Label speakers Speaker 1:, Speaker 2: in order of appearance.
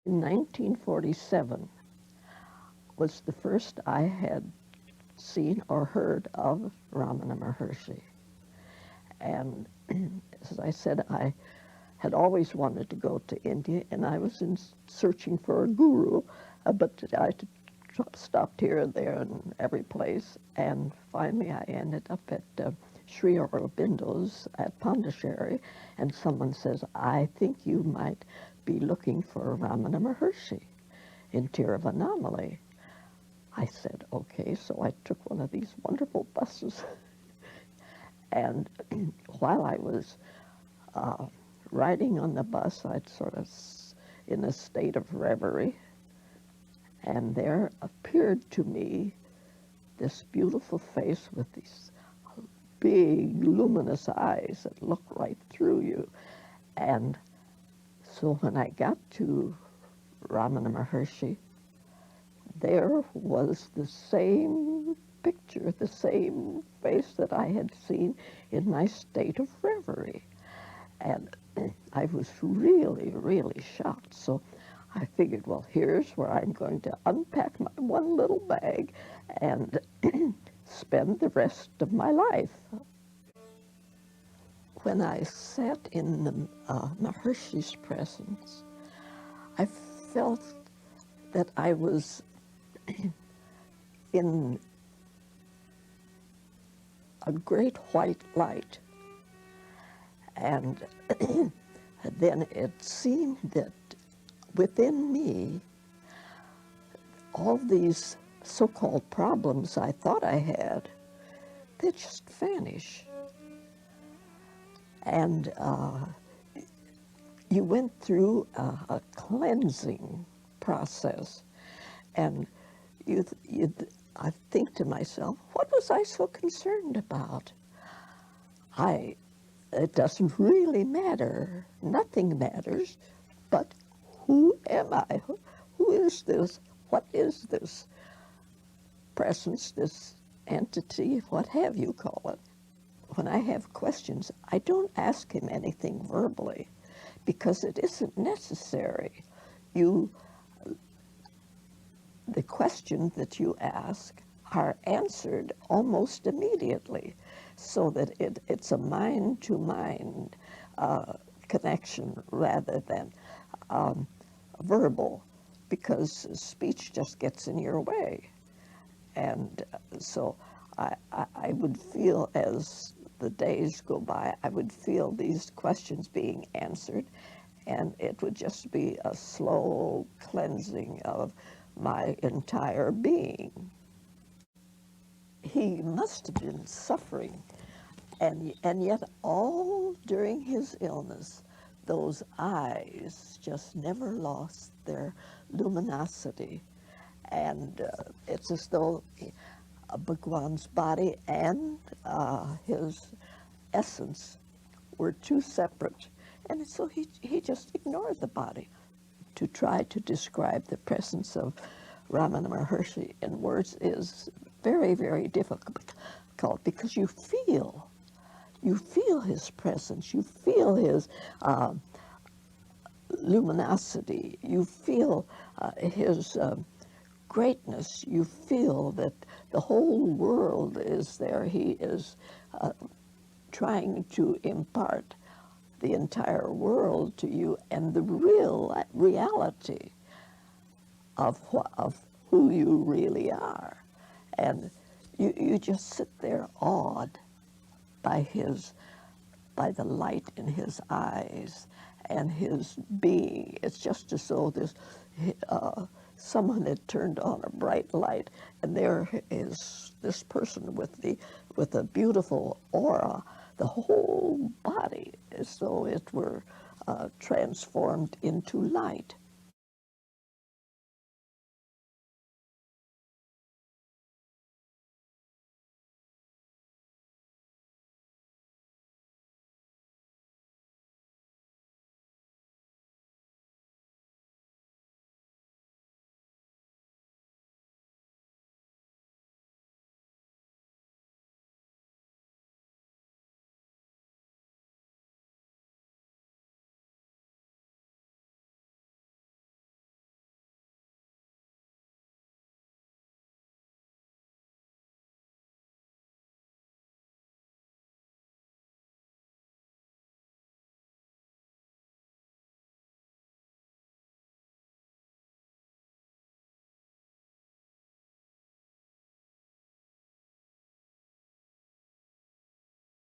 Speaker 1: In 1947 was the first I had seen or heard of Ramana Maharshi. And as I said, I had always wanted to go to India, and I was searching for a guru, but I stopped here and there and every place, and finally I ended up at Sri Aurobindo's at Pondicherry, and someone says, I think you might be looking for Ramana Maharshi in Tiruvannamalai. I said, okay, so I took one of these wonderful buses, and while I was riding on the bus, I'd sort of in a state of reverie, and there appeared to me this beautiful face with these big, luminous eyes that look right through you. And so when I got to Ramana Maharshi, there was the same picture, the same face that I had seen in my state of reverie. And I was really, really shocked. So I figured, well, here's where I'm going to unpack my one little bag and spend the rest of my life. When I sat in the Maharshi's presence, I felt that I was in a great white light. And then it seemed that within me, all these so-called problems I thought I had, they just vanish. And you went through a cleansing process, and I think to myself, what was I so concerned about? It doesn't really matter. Nothing matters, but who am I? Who is this? What is this presence, this entity, what have you call it? When I have questions, I don't ask him anything verbally because it isn't necessary. The questions that you ask are answered almost immediately, so that it's a mind-to-mind connection rather than verbal, because speech just gets in your way. And so I would feel, as the days go by, I would feel these questions being answered, and it would just be a slow cleansing of my entire being. He must have been suffering, and yet all during his illness, those eyes just never lost their luminosity. And it's as though Bhagwan's body and his essence were two separate. And so he just ignored the body. To try to describe the presence of Ramana Maharshi in words is very, very difficult, because you feel his presence, you feel his luminosity, you feel his greatness, you feel that the whole world is there. He is trying to impart the entire world to you, and the reality of who you really are. And you just sit there awed by the light in his eyes and his being. It's just as though there's someone had turned on a bright light, and there is this person with a beautiful aura. The whole body, as though it were transformed into light.